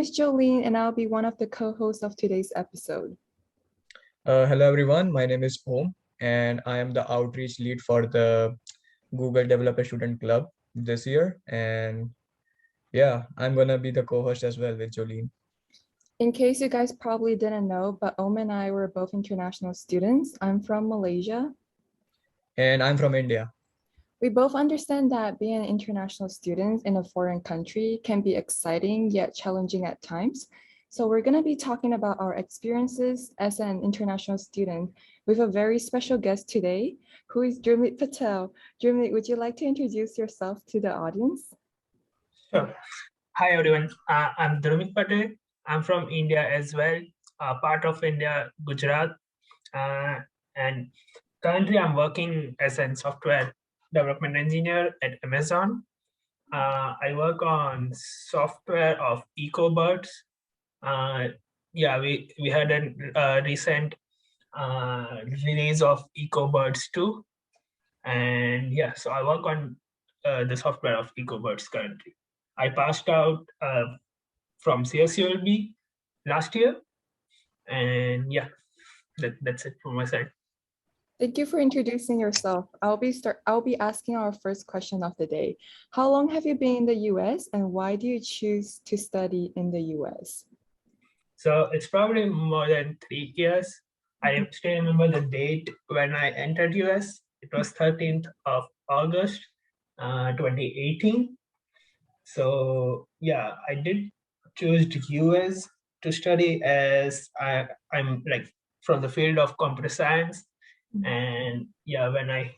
is Jolene, and I'll be one of the co-hosts of today's episode. Hello everyone, my name is Om and I am the outreach lead for the Google Developer Student Club this year. And yeah, I'm gonna be the co-host as well with Jolene. In case you guys probably didn't know, but Om and I were both international students. I'm from Malaysia. And I'm from India. We both understand that being an international student in a foreign country can be exciting yet challenging at times. So we're going to be talking about our experiences as an international student with a very special guest today, who is Gurmeet Patel. Gurmeet, would you like to introduce yourself to the audience? Sure. Hi everyone, I'm Dharmik Patel. I'm from India as well, part of India, Gujarat. And currently I'm working as a software development engineer at Amazon. I work on software of EcoBirds. We had a recent release of EcoBirds 2. And yeah, so I work on the software of EcoBirds currently. I passed out from CSULB last year, and yeah, that's it from my side. Thank you for introducing yourself. I'll be asking our first question of the day. How long have you been in the US and why do you choose to study in the US? So it's probably more than 3 years. I still remember the date when I entered US. It was 13th of August, 2018. So yeah, I did choose the US to study as I'm like from the field of computer science. And yeah, when I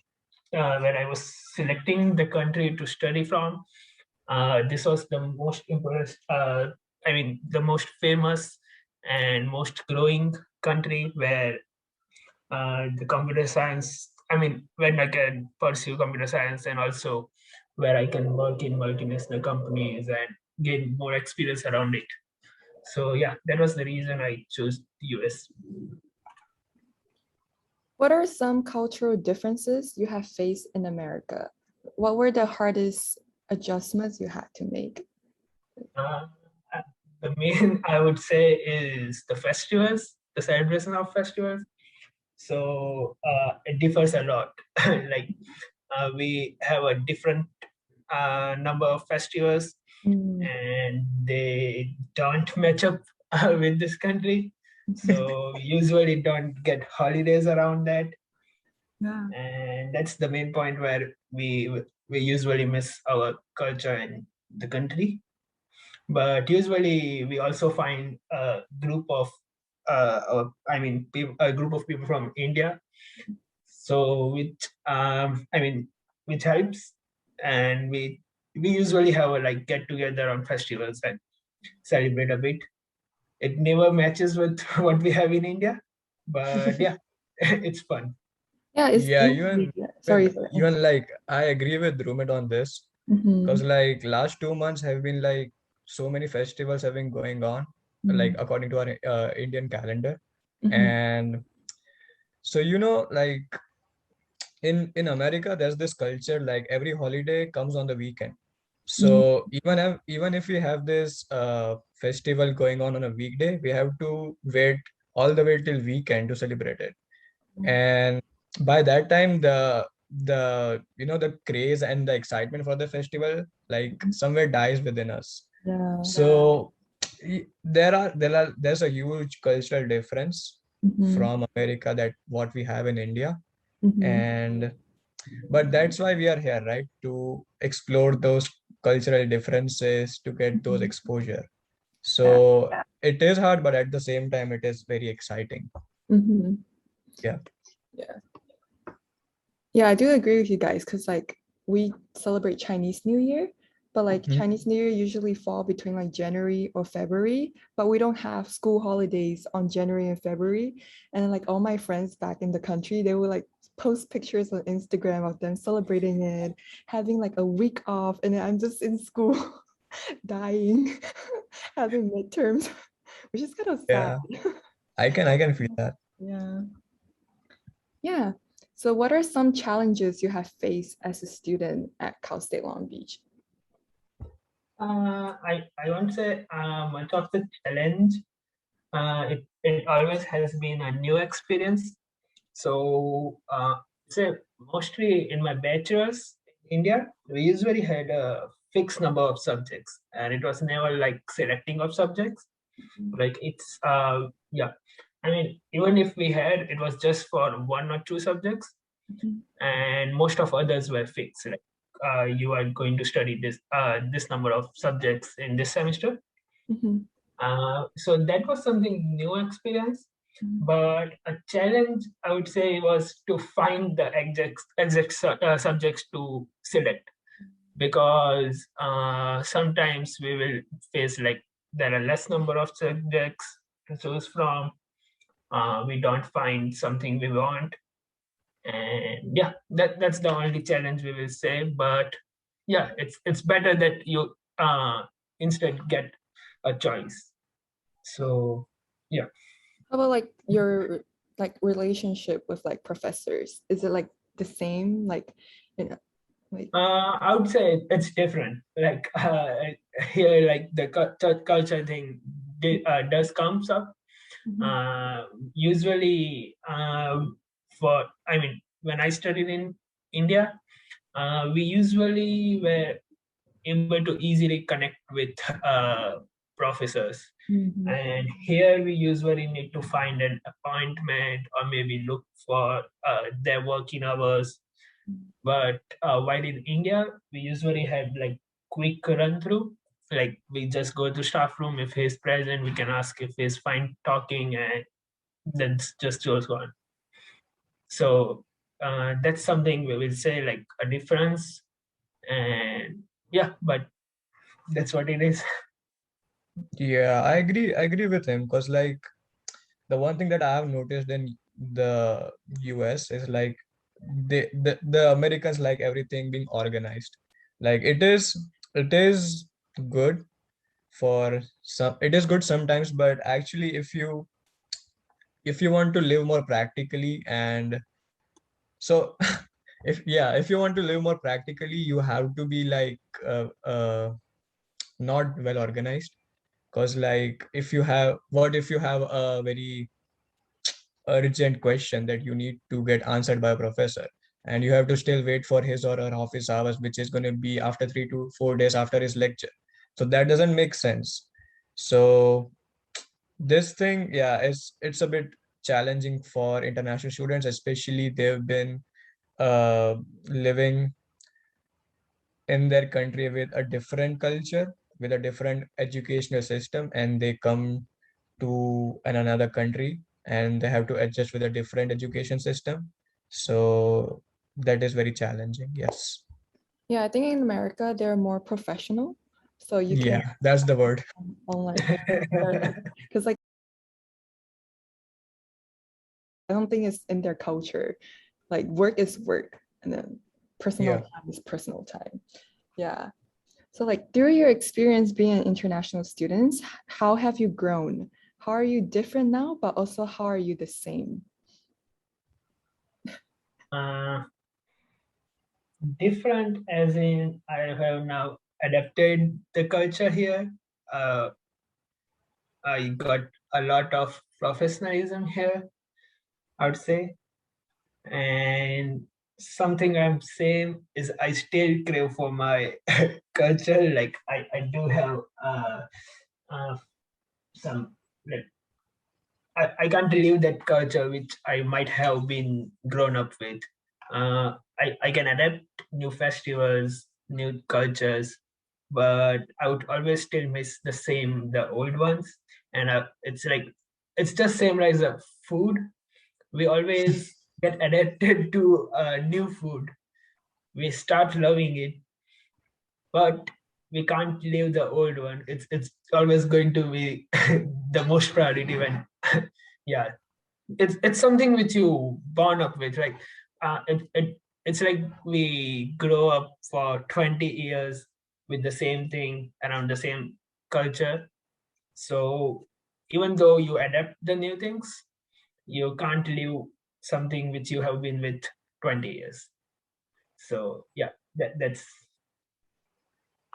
was selecting the country to study from, this was the most important, the most famous and most growing country where the computer science, when I can pursue computer science and also where I can work in multinational companies and gain more experience around it. So yeah, that was the reason I chose the US. What are some cultural differences you have faced in America? What were the hardest adjustments you had to make? The main, I would say, is the festivals, the celebration of festivals. So it differs a lot. We have a different number of festivals, and they don't match up with this country. So we usually don't get holidays around that. Yeah. And that's the main point where we usually miss our culture in the country. But usually we also find a group of a group of people from India, so which helps. And we usually have a like get together on festivals and celebrate a bit. It never matches with what we have in India, but yeah, it's fun. Yeah, it's Yeah, sorry. even like I agree with Rumit on this because like last 2 months have been like so many festivals have been going on, like according to our Indian calendar. And so like in America, there's this culture like every holiday comes on the weekend. So even if we have this festival going on a weekday, we have to wait all the way till weekend to celebrate it. And by that time, the craze and the excitement for the festival like somewhere dies within us. Yeah. So there's a huge cultural difference from America that what we have in India. And but that's why we are here, right? To explore those cultural differences, to get those exposure. So it is hard, but at the same time, it is very exciting. Yeah. Yeah, I do agree with you guys because like we celebrate Chinese New Year, but like Chinese New Year usually fall between like January or February, but we don't have school holidays on January and February. And like all my friends back in the country, they will like post pictures on Instagram of them celebrating it, having like a week off, and then I'm just in school dying, having midterms, which is kind of sad. Yeah, I can feel that. Yeah. So what are some challenges you have faced as a student at Cal State Long Beach? I won't say much of the challenge. It always has been a new experience. So say mostly in my bachelor's in India, we usually had a fixed number of subjects, and it was never like selecting of subjects. Like it's yeah, I mean, even if we had, it was just for one or two subjects, and most of others were fixed. Like you are going to study this number of subjects in this semester. So that was something new experience. But a challenge, I would say, was to find the exact subjects to select, because sometimes we will face like there are less number of subjects to choose from. We don't find something we want, and yeah, that's the only challenge we will say. But yeah, it's better that you instead get a choice. So yeah. How about like your like relationship with like professors? Is it like the same? Like, you know, like I would say it's different. Like here, like the culture thing does comes up. Usually, for I mean, when I studied in India, we usually were able to easily connect with professors. And here we usually need to find an appointment or maybe look for their working hours. But while in India, we usually had like quick run through. Like we just go to staff room. If he's present, we can ask if he's fine talking, and then just goes on. So that's something we will say like a difference. And yeah, but that's what it is. Yeah, I agree with him because like the one thing that I have noticed in the US is like the Americans like everything being organized. Like it is good for some, it is good sometimes, but actually if you want to live more practically, and so if you want to live more practically, you have to be like not well organized. Because like what if you have a very urgent question that you need to get answered by a professor, and you have to still wait for his or her office hours, which is going to be after 3 to 4 days after his lecture. So that doesn't make sense. So this thing, yeah, it's a bit challenging for international students, especially they've been living in their country with a different culture, with a different educational system, and they come to another country and they have to adjust with a different education system. So that is very challenging. Yes. yeah, I think in America they're more professional, so you can Yeah, that's the word. on like because like I don't think it's in their culture. Like work is work, and then personal Yeah. time is personal time. Yeah. So like through your experience being an international student, how have you grown? How are you different now, but also how are you the same? Different as in I have now adapted the culture here. Uh, I got a lot of professionalism here, I would say. And something I'm saying is I still crave for my culture. Like I do have uh, some like I can't leave that culture which I might have been grown up with. I can adapt new festivals, new cultures, but I would always still miss the old ones. And it's like, it's just same as a food. We always get adapted to new food. We start loving it, but we can't leave the old one. It's always going to be the most priority when, yeah, it's something which you born up with, right? It's like we grow up for 20 years with the same thing around the same culture. So even though you adapt the new things, you can't leave something which you have been with 20 years. So yeah, that's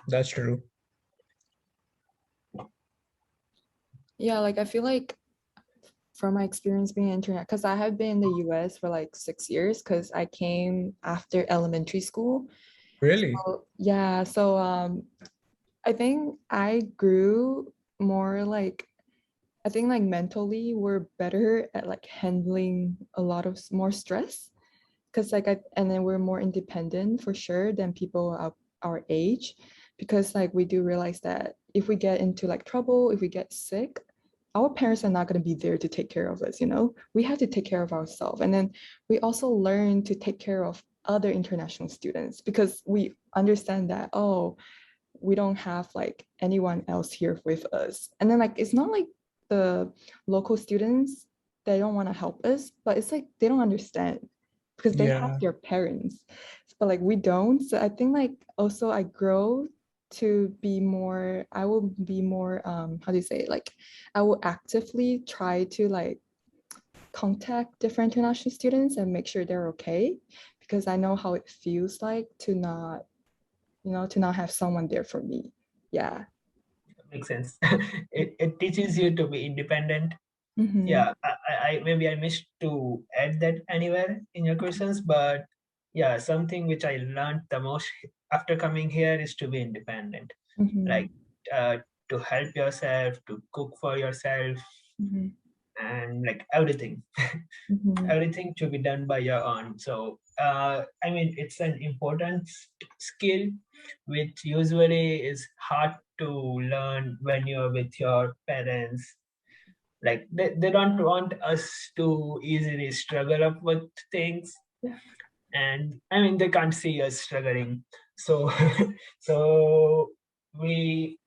That's true. Yeah, like I feel like from my experience being internet, because I have been in the US for like 6 years because I came after elementary school. Really? So, yeah, so I think I grew more like I think like mentally we're better at like handling a lot of more stress because and then we're more independent for sure than people our age because like we do realize that if we get into like trouble, if we get sick, our parents are not going to be there to take care of us, you know? We have to take care of ourselves. And then we also learn to take care of other international students because we understand that, oh, we don't have like anyone else here with us. And then like it's not like the local students, they don't want to help us, but it's like they don't understand because they have Yeah. their parents, but like we don't. So I think like also I grow to be more, I will be more how do you say it? Like I will actively try to like contact different international students and make sure they're okay because I know how it feels like to not, you know, to not have someone there for me. Yeah. Makes sense. It teaches you to be independent. Mm-hmm. Yeah, I maybe I missed to add that anywhere in your questions, but yeah, something which I learned the most after coming here is to be independent. Mm-hmm. Like uh, to help yourself, to cook for yourself, Mm-hmm. and like everything. Mm-hmm. Everything to be done by your own. So I mean, it's an important skill which usually is hard to learn when you're with your parents. Like they don't want us to easily struggle up with things, Yeah. and I mean they can't see us struggling. So so we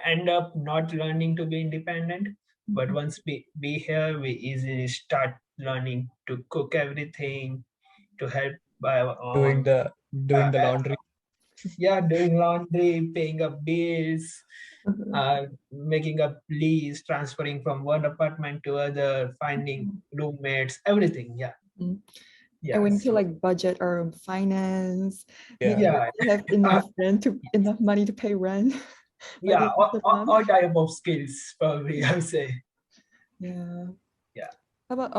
end up not learning to be independent. But Mm-hmm. once we be here, we easily start learning to cook everything, to help by our Doing own. the Uh, doing the uh, laundry. yeah, doing laundry, paying up bills, making up lease, transferring from one apartment to other, finding roommates, everything. Yeah, Mm-hmm. And yeah. we need to So like budget our own finance, make Yeah. sure yeah, we have uh, enough money to pay rent, like yeah, a once a month. all type of skills probably. I would say. Yeah. Yeah. How about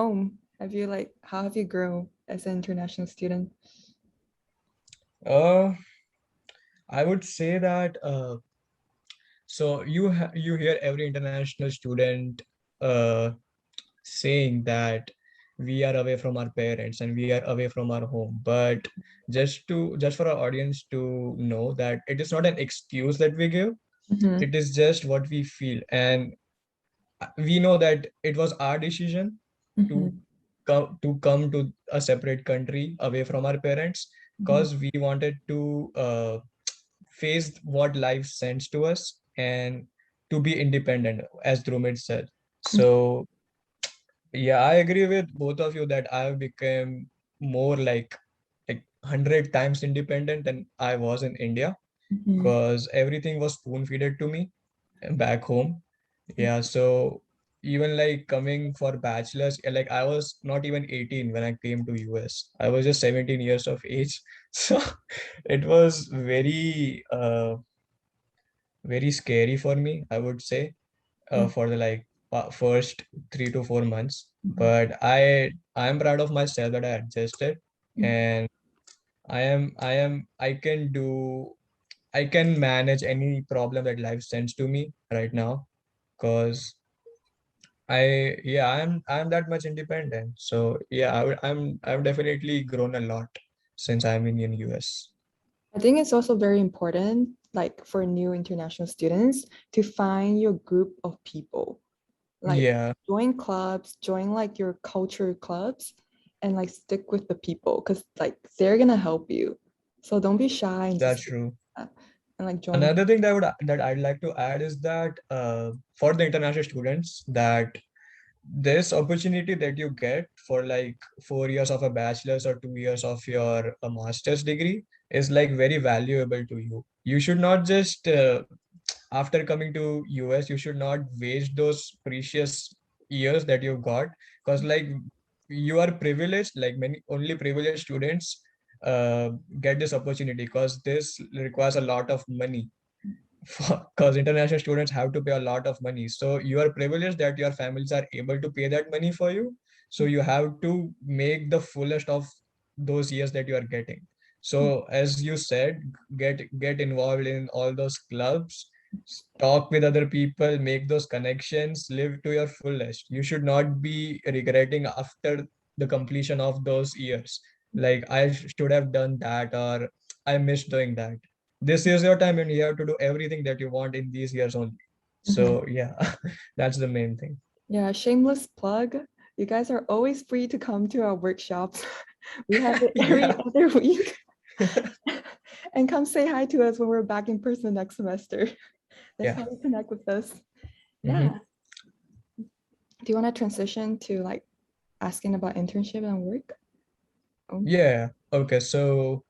Have you like how have you grown as an international student? Uh, I would say that so you hear every international student uh saying that we are away from our parents and we are away from our home. But just for our audience to know that it is not an excuse that we give, Mm-hmm. it is just what we feel. And we know that it was our decision to Mm-hmm. come to a separate country away from our parents Mm-hmm. because we wanted to face what life sends to us and to be independent, as Drumit said. So yeah, I agree with both of you that I've become more like 100 times independent than I was in India Mm-hmm. because everything was spoon fed to me back home. Yeah, so even like coming for bachelor's, like I was not even 18 when I came to US. I was just 17 years of age. So it was very scary for me, I would say, for the like first 3 to 4 months. Mm-hmm. But I'm proud of myself that I adjusted, and I can manage any problem that life sends to me right now because I'm that much independent. So yeah, I've definitely grown a lot since I'm in US. I think it's also very important, like for new international students, to find your group of people. Like Yeah, join clubs, join like your culture clubs, and like stick with the people because like they're gonna help you. So don't be shy and just that's true. and like join. Another thing that I'd like to add is that for the international students, that this opportunity that you get for like 4 years of a bachelor's or 2 years of your a master's degree is like very valuable to you. You should not just after coming to US, you should not waste those precious years that you got because like you are privileged, like many only privileged students get this opportunity because this requires a lot of money. because international students have to pay a lot of money. So you are privileged that your families are able to pay that money for you. So you have to make the fullest of those years that you are getting. So as you said, get involved in all those clubs, talk with other people, make those connections, live to your fullest. You should not be regretting after the completion of those years. Like I should have done that, or I missed doing that. This is your time and you have to do everything that you want in these years only. So yeah, that's the main thing. Yeah, shameless plug. You guys are always free to come to our workshops. We have it every Yeah. other week. And come say hi to us when we're back in person next semester. That's Yeah. how you connect with us. Mhm. Yeah. Do you want to transition to like asking about internship and work? Oh. Yeah. Okay. So,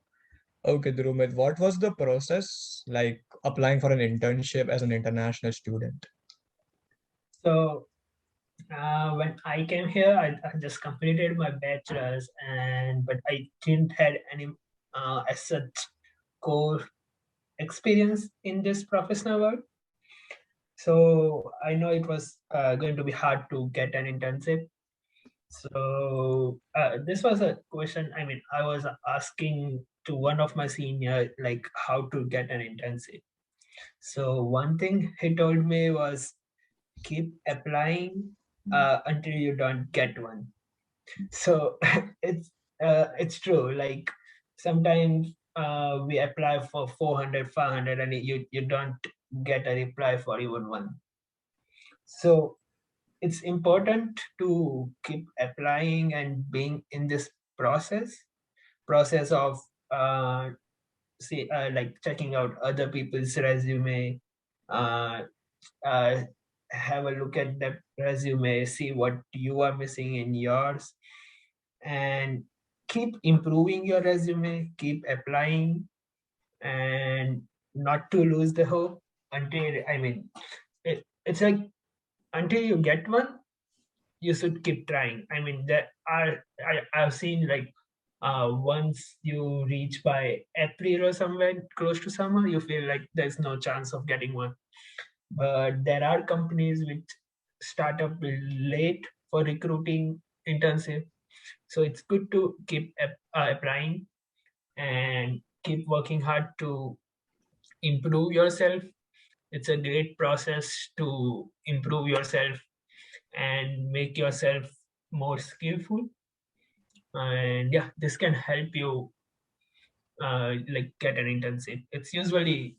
okay, Dhruv, what was the process like applying for an internship as an international student? So when I came here, I just completed my bachelor's, but I didn't had any as such core experience in this professional world. So I know it was going to be hard to get an internship. So this was a question. I mean, I was asking to one of my senior like how to get an internship. So one thing he told me was keep applying until you don't get one. So it's true. Like sometimes we apply for 400, 500, and you don't get a reply for even one. So it's important to keep applying and being in this process of like checking out other people's resume, uh, uh, have a look at the resume, see what you are missing in yours, and keep improving your resume, keep applying, and not to lose the hope until, I mean, it's like until you get one, you should keep trying. I mean, I've seen like once you reach by April or somewhere close to summer, you feel like there's no chance of getting one. But there are companies which start up late for recruiting internship. So it's good to keep applying and keep working hard to improve yourself. It's a great process to improve yourself and make yourself more skillful. And yeah, this can help you like get an internship. It's usually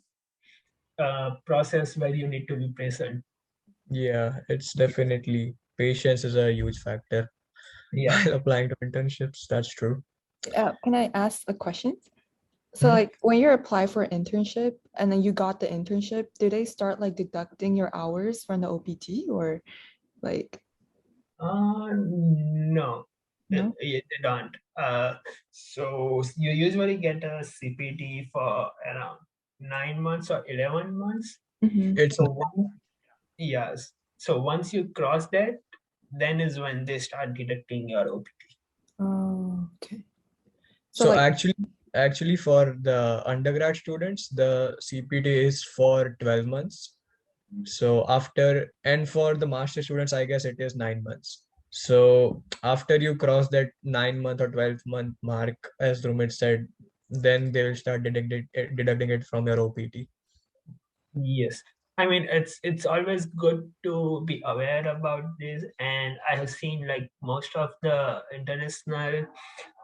a process where you need to be present. Yeah, it's definitely patience is a huge factor Yeah. while applying to internships. That's true. Can I ask a question? So Mhm. like when you apply for an internship and then you got the internship, do they start like deducting your hours from the OPT or like No, no? they don't. So you usually get a CPT for around 9 months or 11 months. Mm-hmm. It's So yes. So once you cross that, then is when they start deducting your OPT. Oh, okay. So so like actually for the undergrad students, the CPT is for 12 months. So after, and for the master students, I guess it is 9 months. So after you cross that 9 month or 12-month mark, as Rumit said, then they will start deducting it from your OPT. Yes. I mean, it's always good to be aware about this, and I have seen like most of the international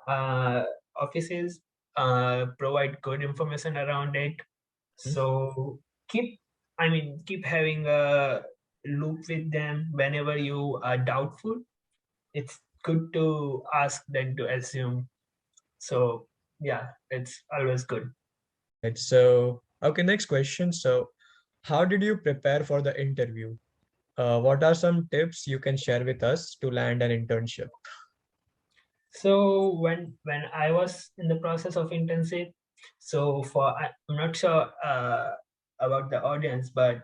uh, offices provide good information around it. So keep, I mean, keep having a loop with them whenever you are doubtful. It's good to ask them to assume. So yeah, it's always good. Right. So, okay, next question. So, how did you prepare for the interview? What are some tips you can share with us to land an internship? So when I was in the process of internship, so I'm not sure about the audience, but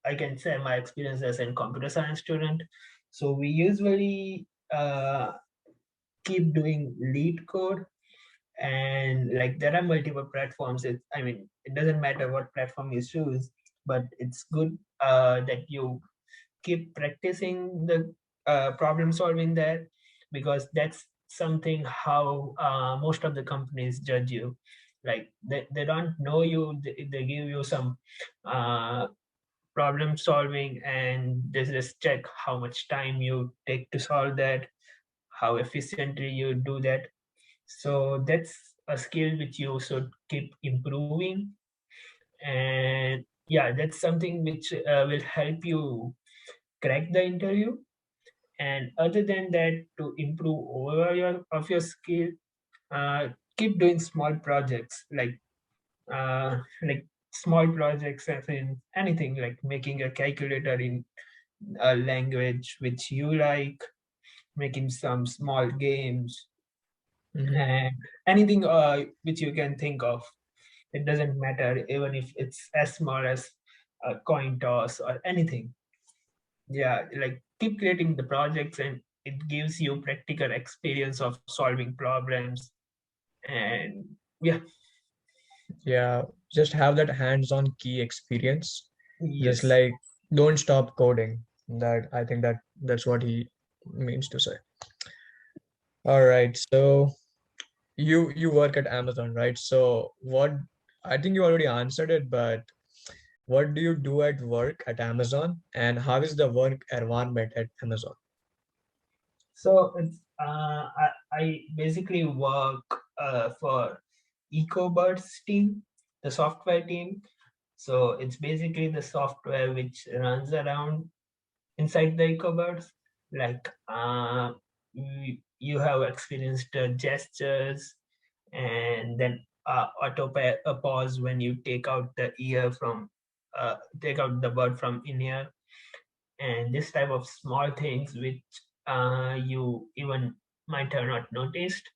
I can share my experience as a computer science student. So we usually keep doing lead code, and like there are multiple platforms. I mean, it doesn't matter what platform you choose. but it's good that you keep practicing the problem solving there, because that's something how most of the companies judge you. Like they don't know you, they give you some uh, problem solving, and they just check how much time you take to solve that, how efficiently you do that. So that's a skill which you should keep improving. And yeah, that's something which will help you crack the interview. And other than that, to improve overall your skill, uh, keep doing small projects, like small projects as in anything, like making a calculator in a language which you like, making some small games, Mm-hmm. and anything which you can think of. It doesn't matter, even if it's as small as a coin toss or anything. Yeah, like keep creating the projects, and it gives you practical experience of solving problems. And yeah. Yeah, just have that hands-on key experience. Just Yes. like don't stop coding. That I think that's what he means to say. All right, so you work at Amazon, right? So what I think you already answered it, but what do you do at work at Amazon, and how is the work environment at Amazon? So it's I basically work for EcoBirds team, the software team. So it's basically the software which runs around inside the EcoBirds. Like you have experienced gestures, and then pause when you take out the ear from take out the bird from in ear, and this type of small things which you even might have not noticed,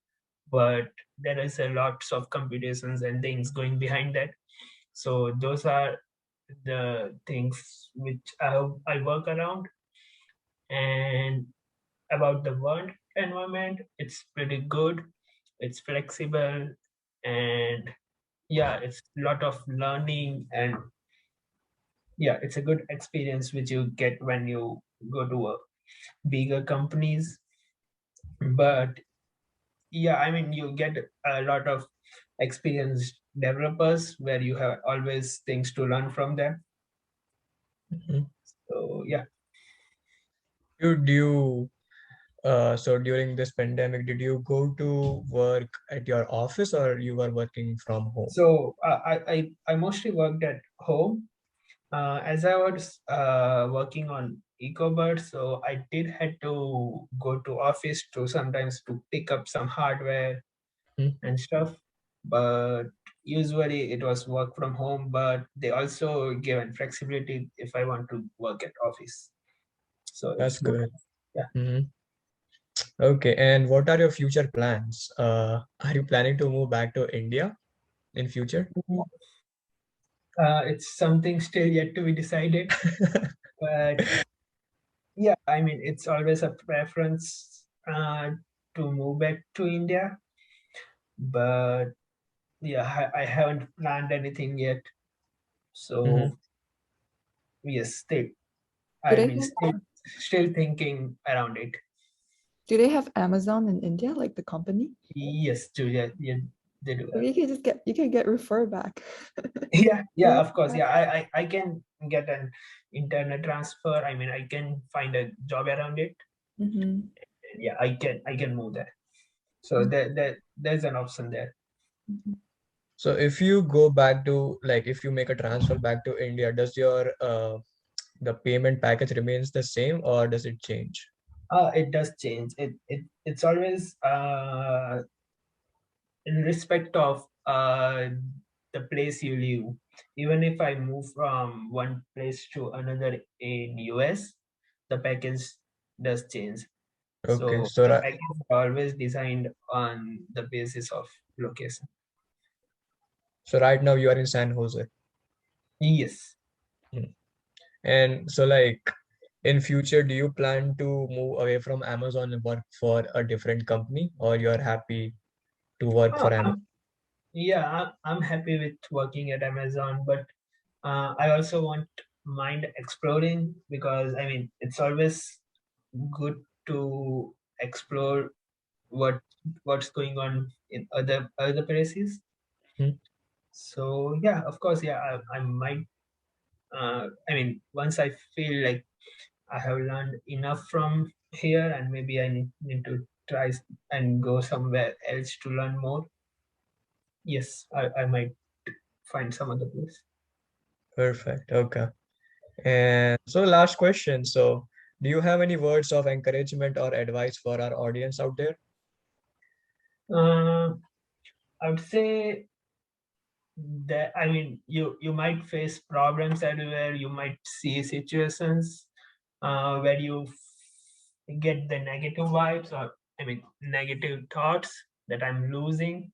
but there is a lots of computations and things going behind that. So those are the things which I work around. And about the work environment, it's pretty good, it's flexible, and yeah, it's a lot of learning. And yeah, it's a good experience which you get when you go to a bigger companies. But yeah, I mean, you get a lot of experienced developers where you have always things to learn from them. Mhm. So yeah. So during this pandemic, did you go to work at your office or you were working from home? So I mostly worked at home as I was working on EcoBird. So I did had to go to office to sometimes to pick up some hardware Hmm. and stuff. But usually it was work from home. But they also given flexibility if I want to work at office. So That's it's no good. problem. Yeah. Mhm. Okay, and what are your future plans? Are you planning to move back to India in future? It's something still yet to be decided. But yeah, I mean, it's always a preference to move back to India. But yeah, I haven't planned anything yet. Mhm. So yes, still Do I they mean, have still thinking around it. do they have Amazon in India, like the company? Yes, Julia, yeah, they do So have. you can get referred back. Yeah, of course. Yeah, I can get an internet transfer. I mean, I can find a job around it. Mm-hmm. Yeah, I can move there. So there's an option there. Mm-hmm. So if you go back to like if you make a transfer back to India, does your the payment package remains the same or does it change? It does change. It's always in respect of the place you live. Even if I move from one place to another in US, the package does change. Okay, So so the package is always designed on the basis of location. right now you are in San Jose. Yes. Hmm. And so like in future, do you plan to move away from Amazon and work for a different company or you're happy to work Oh, for Amazon? yeah, I'm happy with working at Amazon, but I also want mind exploring, because I mean it's always good to explore what's going on in other places. Hmm. So yeah, of course, yeah, I might. I mean, once I feel like I have learned enough from here, and maybe I need to try and go somewhere else to learn more. Yes, I might find some other place. Perfect. Okay. And so last question. So do you have any words of encouragement or advice for our audience out there? Uh, I would say that, I mean, you might face problems everywhere. You might see situations where you get the negative vibes, or I mean negative thoughts that I'm losing.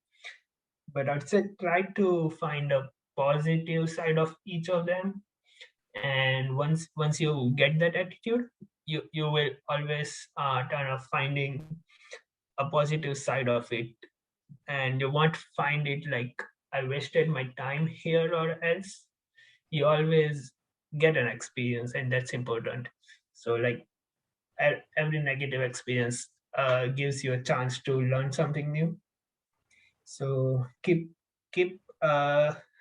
But I'd say try to find a positive side of each of them. And once you get that attitude, you will always turn of finding a positive side of it, and you won't find it like I wasted my time here or else. You always get an experience, and that's important. So like every negative experience gives you a chance to learn something new. So keep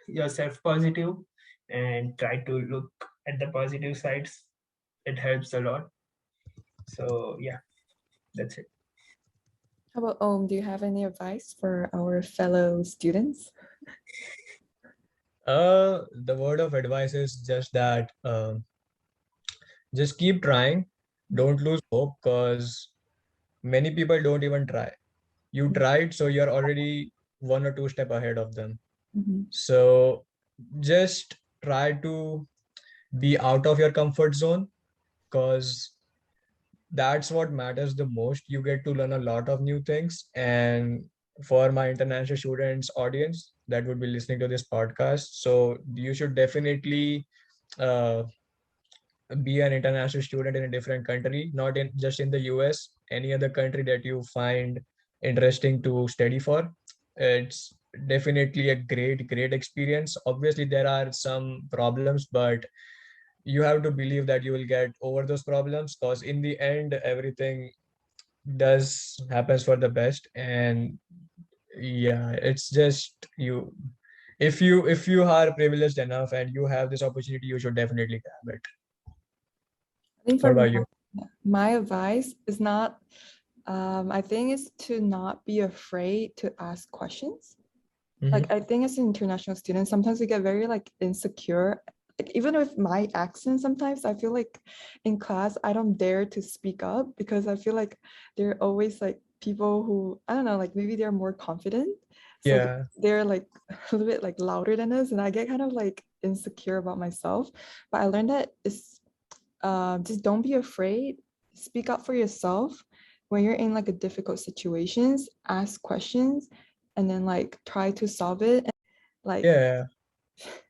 yourself positive and try to look at the positive sides. It helps a lot. So yeah, that's it. How about do you have any advice for our fellow students? The word of advice is just that just keep trying. Don't lose hope, because many people don't even try. You tried, so you're already 1 or 2 steps ahead of them. Mhm. So just try to be out of your comfort zone, because that's what matters the most. You get to learn a lot of new things. And for my international students audience that would be listening to this podcast, so you should definitely uh, be an international student in a different country, not in just in the US, any other country that you find interesting to study for. It's definitely a great experience. Obviously, there are some problems, but you have to believe that you will get over those problems, because in the end, everything does happens for the best. And yeah, it's just you. If you are privileged enough and you have this opportunity, you should definitely grab it. I think What for about you? my advice is not, I think is to not be afraid to ask questions. Like Mm-hmm. I think as an international student, sometimes we get very like insecure. Like even with my accent, sometimes I feel like in class I don't dare to speak up because I feel like there are always like people who I don't know, like maybe they're more confident. So Yeah. they're like a little bit like louder than us, and I get kind of like insecure about myself. But I learned that it's just don't be afraid. Speak up for yourself when you're in like a difficult situations. Ask questions, and then like try to solve it. Like Yeah,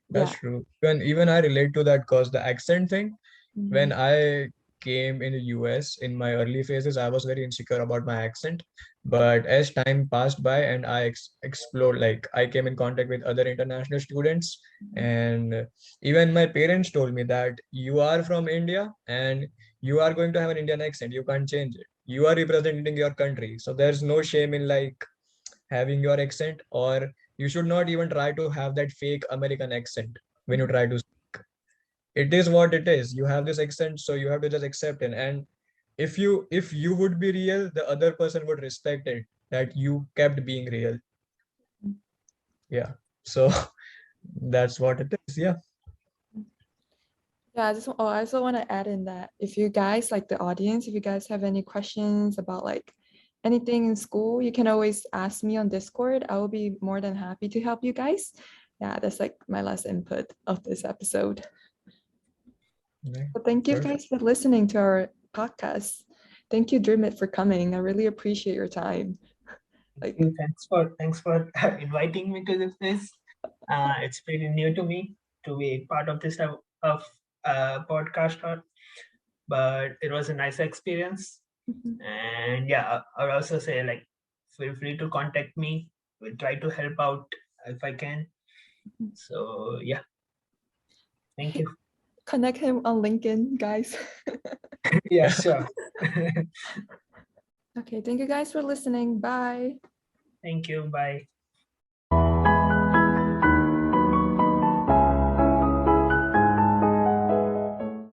that's yeah. true. Even I relate to that, because the accent thing, when Mhm. I came in the US in my early phases, I was very insecure about my accent. But as time passed by and I explored, like I came in contact with other international students, and even my parents told me that you are from India and you are going to have an Indian accent. You can't change it. You are representing your country. So there's no shame in like having your accent, or you should not even try to have that fake American accent when you try to speak. It is what it is. You have this accent, so you have to just accept it. And if you would be real, the other person would respect it, that you kept being real. Yeah. So that's what it is. Yeah. Yeah, I also want to add in that if you guys like the audience, if you guys have any questions about like anything in school, you can always ask me on Discord. I will be more than happy to help you guys. Yeah, that's like my last input of this episode. Okay. But thank you Perfect. guys for listening to our podcast. Thank you, Dermot, for coming. I really appreciate your time. Like, Thanks for inviting me to this. It's pretty new to me to be part of this type of podcast, but it was a nice experience. mhm. And yeah, I would also say like feel free to contact me. We'll try to help out if I can. So yeah. Thank you. Connect him on LinkedIn, guys. Yeah, sure. Okay, thank you guys for listening. Bye. Thank you. Bye.